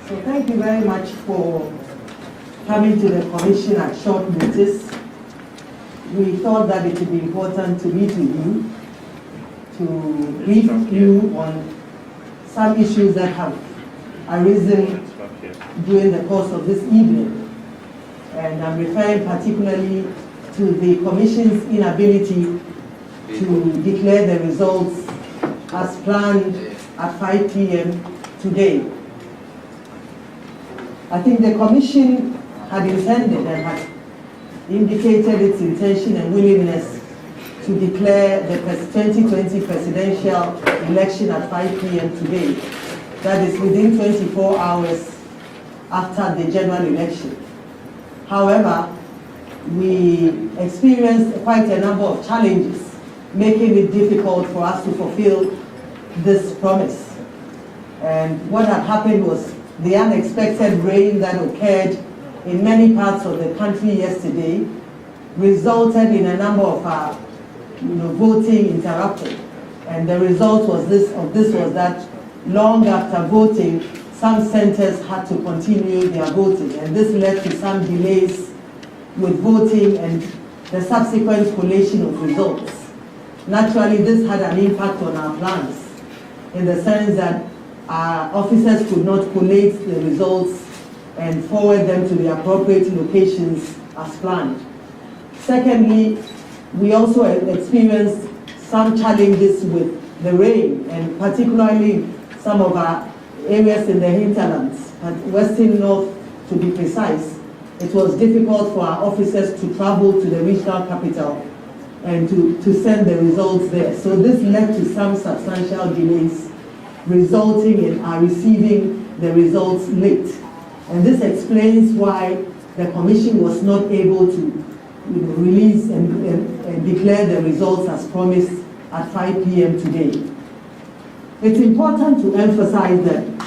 So thank you very much for coming to the commission at short notice. We thought that it would be important to meet with you to brief you on some issues that have arisen during the course of this evening. And I'm referring particularly to the Commission's inability to declare the results as planned at 5 p.m. today. I think the Commission had intended and had indicated its intention and willingness to declare the 2020 presidential election at 5 p.m. today. That is within 24 hours after the general election. However, we experienced quite a number of challenges, making it difficult for us to fulfill this promise. And what had happened was the unexpected rain that occurred in many parts of the country yesterday resulted in a number of voting interrupted. And the result was this was that long after voting, some centers had to continue their voting. And this led to some delays with voting and the subsequent collation of results. Naturally, this had an impact on our plans in the sense that our officers could not collate the results and forward them to the appropriate locations as planned. Secondly, we also experienced some challenges with the rain, and particularly some of our areas in the hinterlands, Western North to be precise. It was difficult for our officers to travel to the regional capital and to send the results there. So this led to some substantial delays, resulting in our receiving the results late. And this explains why the Commission was not able to release and declare the results as promised at 5 p.m. today. It's important to emphasize that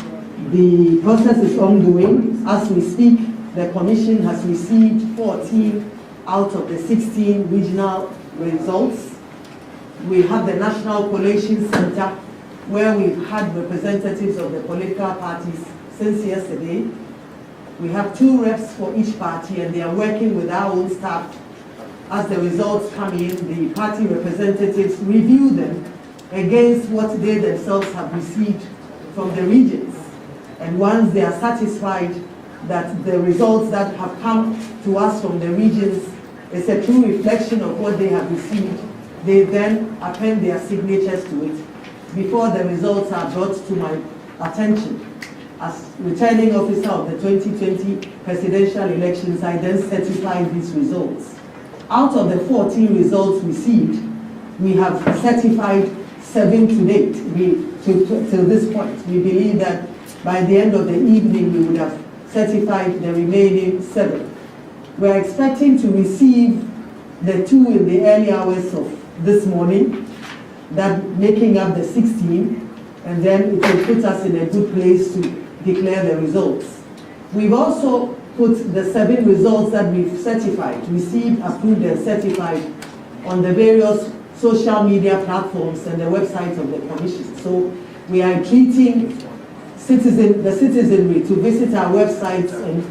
the process is ongoing. As we speak, the Commission has received 14 out of the 16 regional results. We have the National Collation Center, where we've had representatives of the political parties since yesterday. We have 2 reps for each party, and they are working with our own staff. As the results come in, the party representatives review them against what they themselves have received from the regions. And once they are satisfied that the results that have come to us from the regions is a true reflection of what they have received, they then append their signatures to it before the results are brought to my attention. As returning officer of the 2020 presidential elections, I then certified these results. Out of the 14 results received, we have certified 7 to date. To this point, we believe that by the end of the evening, we would have certified the remaining 7. We are expecting to receive the 2 in the early hours of this morning, that making up the 16, and then it will put us in a good place to declare the results. We've also put the 7 results that we've certified, received, approved, and certified on the various social media platforms and the website of the Commission. So we are treating the citizenry to visit our websites and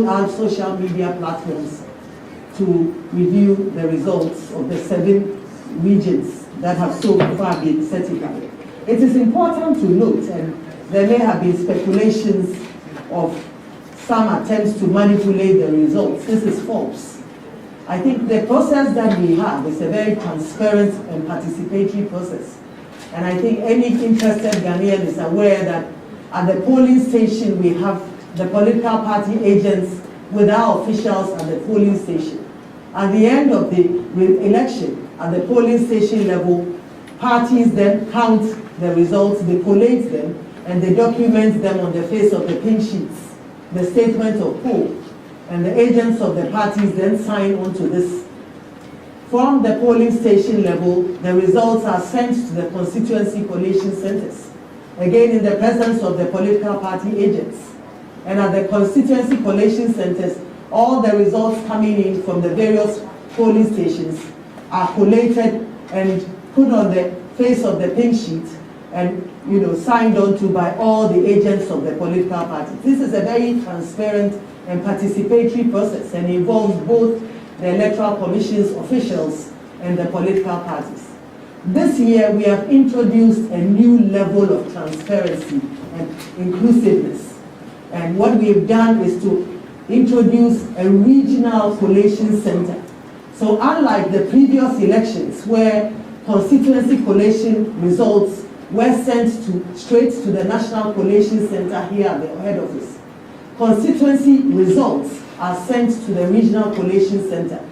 our social media platforms to review the results of the 7 regions that have so far been certified. It is important to note, and there may have been speculations of some attempts to manipulate the results. This is false. I think the process that we have is a very transparent and participatory process. And I think any interested Ghanaian is aware that at the polling station we have the political party agents with our officials at the polling station. At the end of the election, at the polling station level, parties then count the results, they collate them, and they document them on the face of the pink sheets, the statement of poll, and the agents of the parties then sign on to this. From the polling station level, the results are sent to the constituency collation centers, again in the presence of the political party agents. And at the constituency collation centers, all the results coming in from the various polling stations are collated and put on the face of the pink sheet, and signed on to by all the agents of the political parties. This is a very transparent and participatory process and involves both the Electoral Commission's officials and the political parties. This year, we have introduced a new level of transparency and inclusiveness. And what we've done is to introduce a regional collation center. So unlike the previous elections where constituency collation results were sent straight to the National Collation Center here at the head office, constituency results are sent to the Regional Collation Center.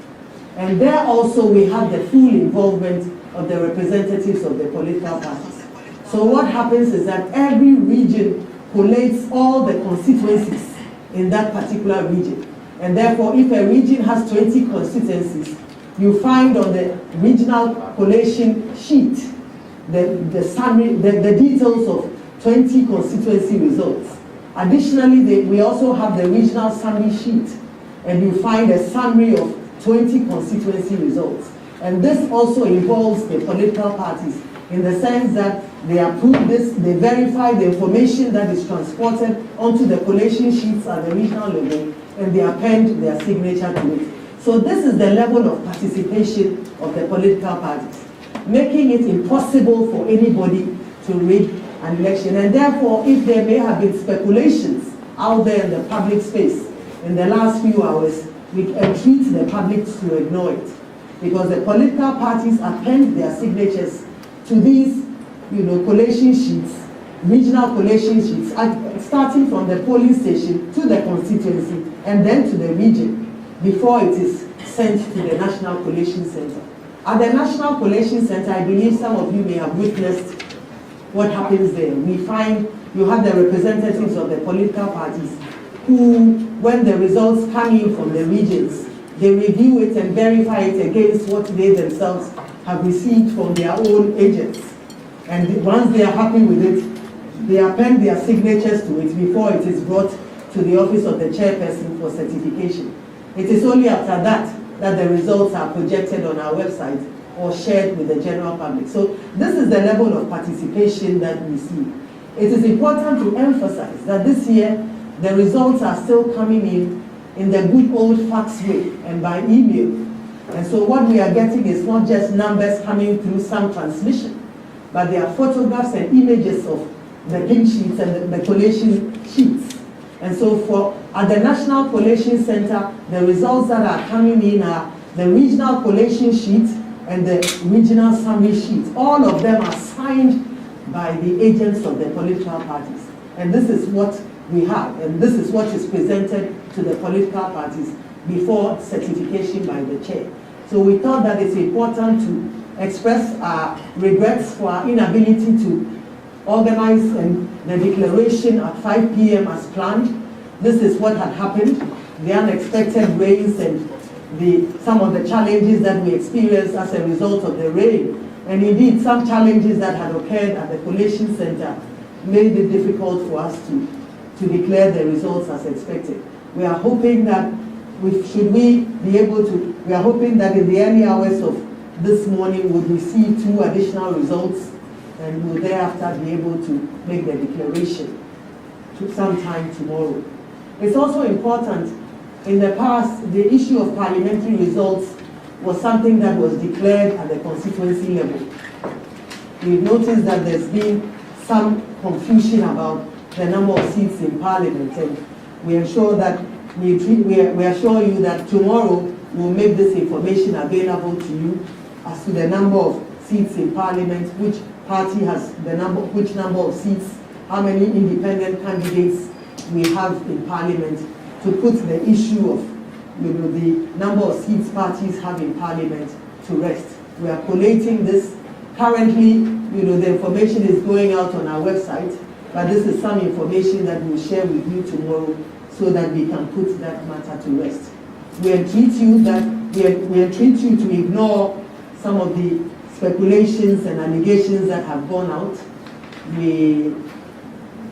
And there also we have the full involvement of the representatives of the political parties. So what happens is that every region collates all the constituencies in that particular region. And therefore, if a region has 20 constituencies, you find on the regional collation sheet the summary, the details of 20 constituency results. Additionally, we also have the regional summary sheet, and you find a summary of 20 constituency results. And this also involves the political parties in the sense that they approve this, they verify the information that is transported onto the collation sheets at the regional level, and they append their signature to it. So this is the level of participation of the political parties, making it impossible for anybody to rig an election. And therefore, if there may have been speculations out there in the public space in the last few hours, we entreat the public to ignore it, because the political parties append their signatures to these, collation sheets, regional collation sheets, starting from the polling station to the constituency and then to the region before it is sent to the National Collation Center. At the National Collation Center, I believe some of you may have witnessed what happens there. We find you have the representatives of the political parties who, when the results come in from the regions, they review it and verify it against what they themselves have received from their own agents. And once they are happy with it, they append their signatures to it before it is brought to the office of the chairperson for certification. It is only after that that the results are projected on our website or shared with the general public. So this is the level of participation that we see. It is important to emphasize that this year the results are still coming in the good old fax way and by email. And so what we are getting is not just numbers coming through some transmission, but there are photographs and images of the pink sheets and the collation sheets. And so at the National Collation Center, the results that are coming in are the regional collation sheet and the regional summary sheet. All of them are signed by the agents of the political parties. And this is what we have, and this is what is presented to the political parties before certification by the chair. So we thought that it's important to express our regrets for our inability to organize the declaration at 5 p.m. as planned. This is what had happened. The unexpected rains and some of the challenges that we experienced as a result of the rain, and indeed some challenges that had occurred at the collation center made it difficult for us to declare the results as expected. We are hoping that we are hoping that in the early hours of this morning we'll receive 2 additional results, and we'll thereafter be able to make the declaration sometime tomorrow. It's also important, in the past, the issue of parliamentary results was something that was declared at the constituency level. We've noticed that there's been some confusion about the number of seats in Parliament, and we assure you that tomorrow we'll make this information available to you as to the number of seats in Parliament, which party has which number of seats, how many independent candidates we have in Parliament, to put the issue of the number of seats parties have in Parliament to rest. We are collating this. Currently, the information is going out on our website, but this is some information that we'll share with you tomorrow so that we can put that matter to rest. We entreat you to ignore some of the speculations and allegations that have gone out. We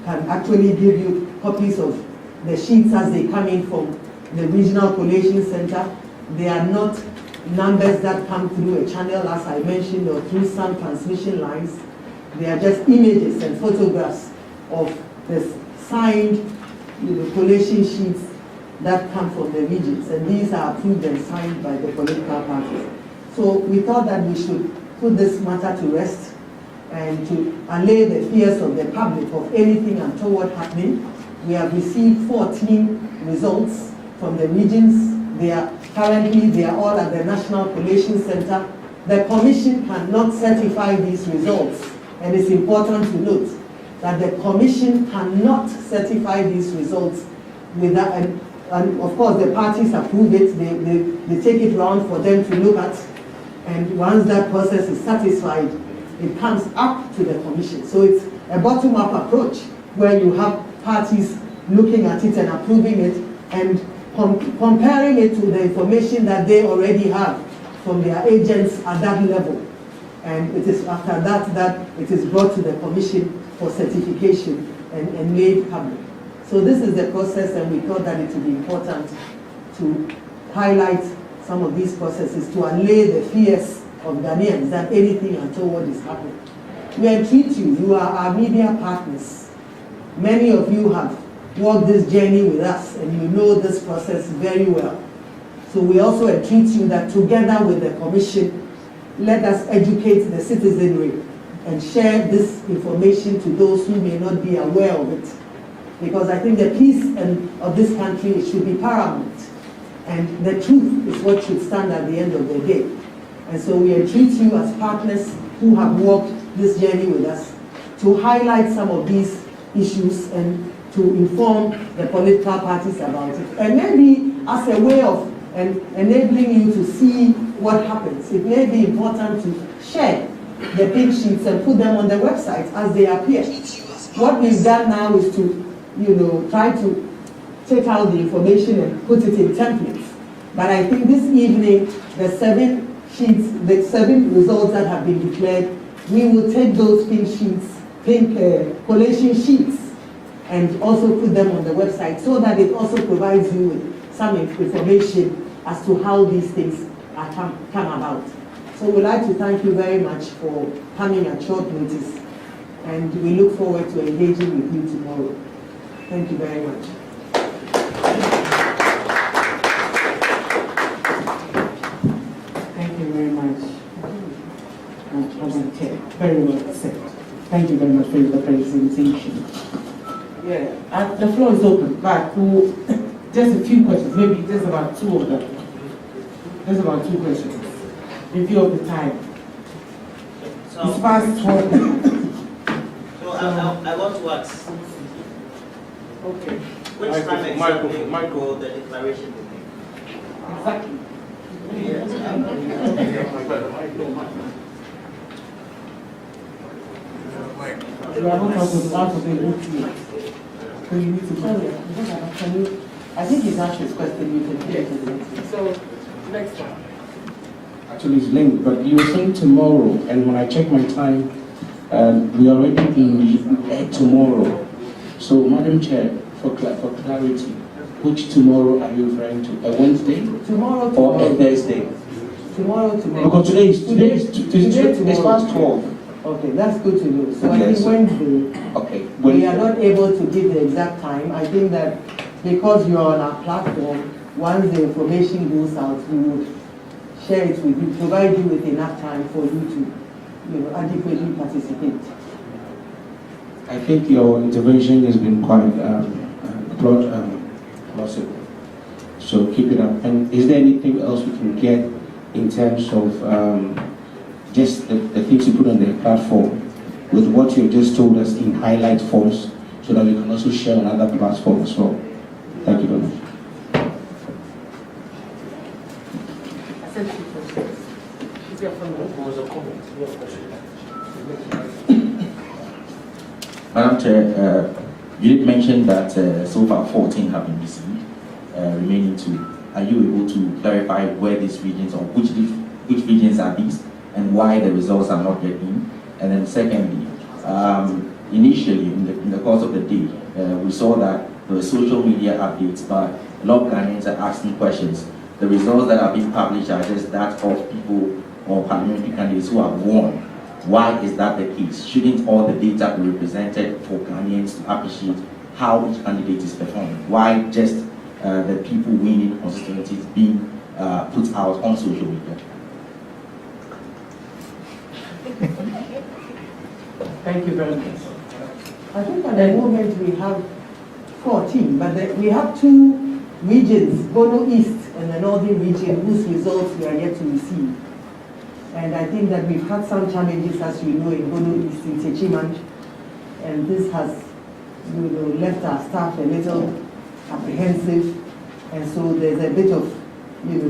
can actually give you copies of the sheets as they come in from the Regional Collation Center. They are not numbers that come through a channel, as I mentioned, or through some transmission lines. They are just images and photographs of the signed collation sheets that come from the regions, and these are approved and signed by the political parties. So we thought that we should put this matter to rest and to allay the fears of the public of anything untoward happening. We have received 14 results from the regions. They are all at the National Collation Center. The Commission cannot certify these results, and it's important to note that the Commission cannot certify these results without, and of course the parties approve it, they take it round for them to look at, and once that process is satisfied, it comes up to the Commission. So it's a bottom-up approach where you have parties looking at it and approving it and comparing it to the information that they already have from their agents at that level. And it is after that it is brought to the Commission for certification and made public. So this is the process, and we thought that it would be important to highlight some of these processes to allay the fears of Ghanaians that anything untoward is happening. We entreat you, you are our media partners. Many of you have walked this journey with us, and you know this process very well. So we also entreat you that together with the Commission, let us educate the citizenry and share this information to those who may not be aware of it. Because I think the peace of this country should be paramount. And the truth is what should stand at the end of the day. And so we entreat you as partners who have walked this journey with us to highlight some of these issues and to inform the political parties about it. And maybe as a way of enabling you to see what happens, it may be important to share the pink sheets and put them on the website as they appear. What we've done now is to, try to take out the information and put it in templates. But I think this evening, the 7 sheets, the 7 results that have been declared, we will take those pink collation sheets and also put them on the website so that it also provides you with some information as to how these things are come about. So we'd like to thank you very much for coming at short notice, and we look forward to engaging with you tomorrow. Thank you very much. Thank you very much. Very well said. Thank you very much for the presentation. Yeah, the floor is open, but just a few questions, maybe just about 2 of them. Just about 2 questions. In view of the time. So, it's past 12. So I want to ask. Okay. Which time exactly will the declaration be made? Exactly. Yes. We are not talking about the routine. So you need to tell me. I think he's asked his question. You can hear it. So, next one. Actually, it's linked, but you were saying tomorrow, and when I check my time, we are already in tomorrow. So, Madam Chair, for clarity, which tomorrow are you referring to? A Wednesday? Tomorrow. Or a Thursday? Tomorrow. Because today it's past 12. Okay, that's good to know. So Okay, I think Wednesday. Okay. We are not able to give the exact time. I think that because you are on our platform, once the information goes out, we would share it with you, provide you with enough time for you to, adequately participate. I think your intervention has been quite plausible. So keep it up. And is there anything else we can get in terms of just the things you put on the platform with what you just told us in highlight forms so that we can also share on other platforms as well? Thank you very much. Madam Chair, you did mention that so far 14 have been received, remaining 2. Are you able to clarify where these regions or which regions are these and why the results are not yet in? And then secondly, initially in the course of the day, we saw that there were social media updates, but a lot of Ghanaians are asking questions. The results that are being published are just that of people or parliamentary candidates who have won. Why is that the case? Shouldn't all the data be represented for Ghanaians to appreciate how each candidate is performing? Why just the people winning constituencies being put out on social media? Thank you very much. I think at the moment we have 14, but we have 2 regions, Bono East and the Northern region, whose results we are yet to receive. And I think that we've had some challenges, as you know, in Bono East, in Techiman, and this has left our staff a little apprehensive, and so there's a bit of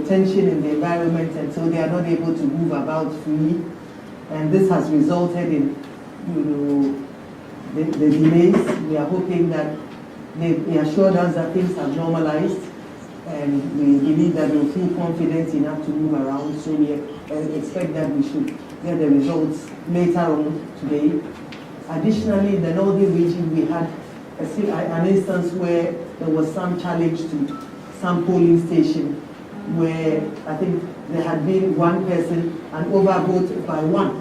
tension in the environment, and so they are not able to move about freely, and this has resulted in the delays. We are hoping that they assured us that things have normalized, and we believe that we'll feel confident enough to move around, so we expect that we should get the results later on today. Additionally, in the Northern region, we had an instance where there was some challenge to some polling station where I think there had been one person, an overvote by one.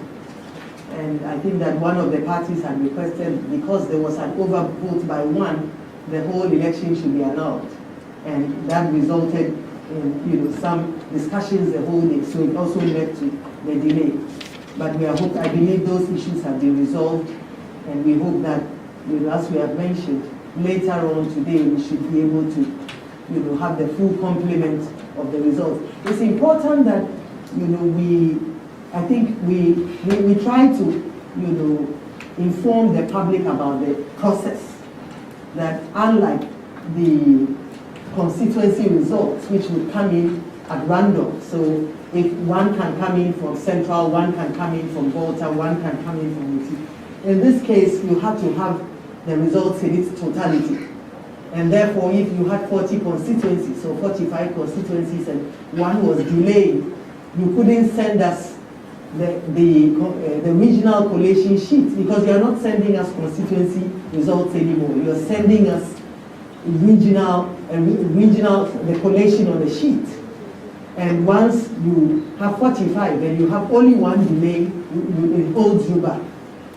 And I think that one of the parties had requested, because there was an overvote by one, the whole election should be annulled. And that resulted in some discussions the whole day, so it also led to the delay. But I believe those issues have been resolved, and we hope that, as we have mentioned, later on today we should be able to have the full complement of the results. It's important that I think we try to inform the public about the process, that unlike the constituency results, which would come in at random, so if one can come in from Central, one can come in from Volta, one can come in from Uti. In this case, you have to have the results in its totality. And therefore, if you had 40 constituencies or 45 constituencies and one was delayed, you couldn't send us the regional collation sheet, because you are not sending us constituency results anymore. You are sending us regional the collation on the sheet. And once you have 45 and you have only one delay, it holds you back.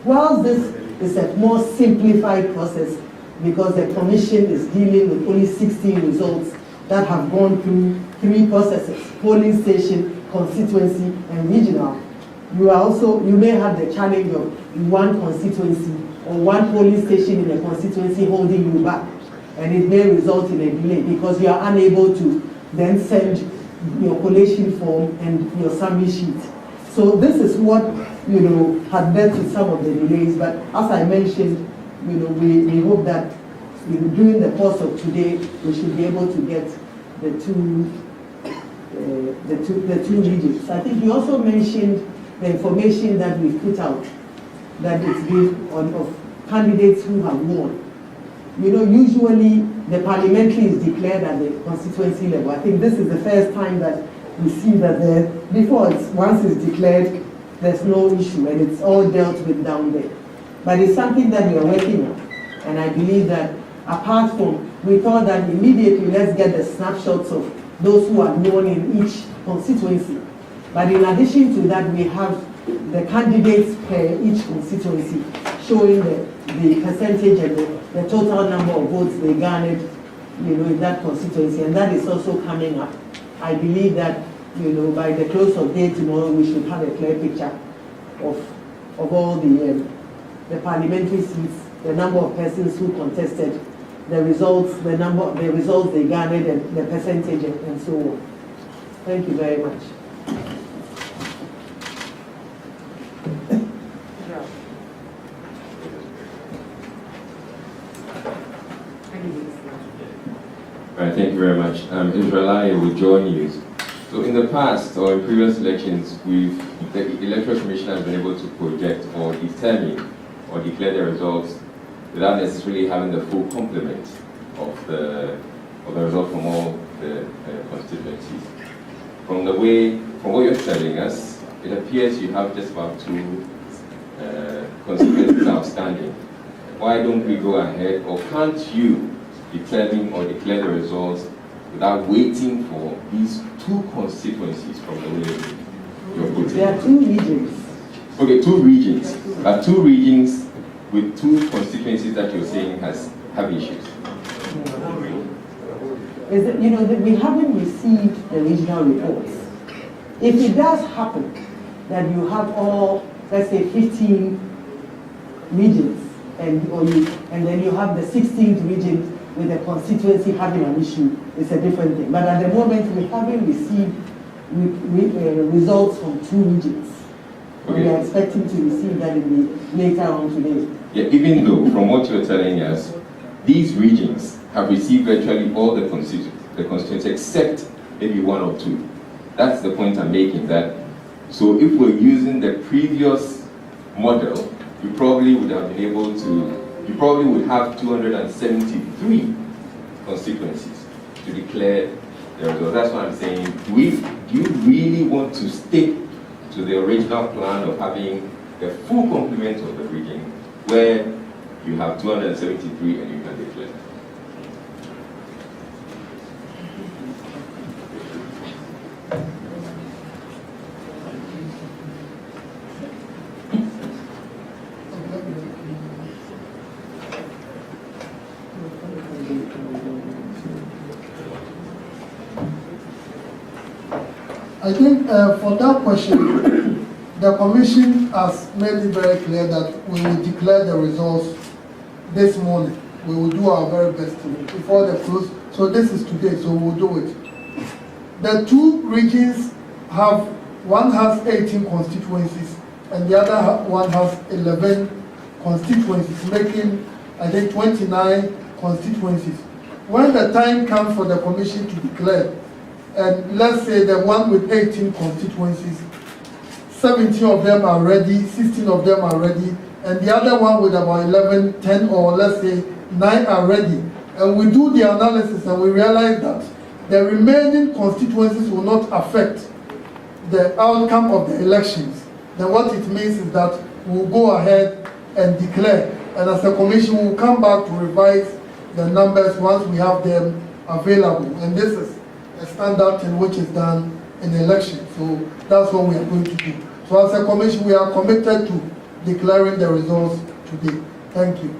Whilst this is a more simplified process, because the commission is dealing with only 16 results that have gone through 3 processes: polling station, constituency, and regional. You may have the challenge of one constituency or one polling station in a constituency holding you back, and it may result in a delay because you are unable to then send your collation form and your summary sheet. So this is what had led to some of the delays. But as I mentioned, we hope that during the course of today we should be able to get the two regions. I think you also mentioned the information that we put out, that it's based on of candidates who have won. Usually the parliamentary is declared at the constituency level. I think this is the first time that we see that once it's declared, there's no issue and it's all dealt with down there. But it's something that we are working on. And I believe that apart from, we thought that immediately let's get the snapshots of those who are known in each constituency. But in addition to that, we have the candidates per each constituency, showing the percentage and the total number of votes they garnered, in that constituency, and that is also coming up. I believe that, by the close of day tomorrow, we should have a clear picture of all the parliamentary seats, the number of persons who contested, the results they garnered, and the percentage, and so on. Thank you very much. All right, thank you very much. Israel, I will join you. So in the past or in previous elections, the Electoral Commission has been able to project or determine or declare the results without necessarily having the full complement of the result from all the constituencies. From what you're telling us, it appears you have just about 2 constituencies outstanding. Why don't we go ahead, or can't you determine or declare the results without waiting for these 2 constituencies from the way you're putting? There are 2 regions. Okay, 2 regions. But 2 regions with 2 constituencies that you're saying have issues. Is that, you know, that we haven't received the regional reports. If it does happen that you have all, let's say, 15 regions, and then you have the 16th region with the constituency having an issue, it's a different thing. But at the moment, we haven't received results from 2 regions. Okay. We are expecting to receive that later on today. Yeah, even though, from what you're telling us, these regions have received virtually all the constituencies except maybe 1 or 2. That's the point I'm making. That so if we're using the previous model, you probably would have been able to. You probably would have 273 constituencies to declare the results. That's what I'm saying. Do you really want to stick to the original plan of having the full complement of the region, where you have 273 and you can declare? I think for that question, the Commission has made it very clear that we will declare the results this morning. We will do our very best before the close. So this is today, so we'll do it. The 2 regions one has 18 constituencies, and the other one has 11 constituencies, making, I think, 29 constituencies. When the time comes for the Commission to declare, and let's say the one with 18 constituencies, 17 of them are ready, 16 of them are ready, and the other one with about 11, 10, or let's say 9 are ready. And we do the analysis and we realize that the remaining constituencies will not affect the outcome of the elections. Then what it means is that we'll go ahead and declare. And as a Commission, we'll come back to revise the numbers once we have them available. And this is a standard thing which is done in the election. So that's what we are going to do. So as a Commission, we are committed to declaring the results today. Thank you.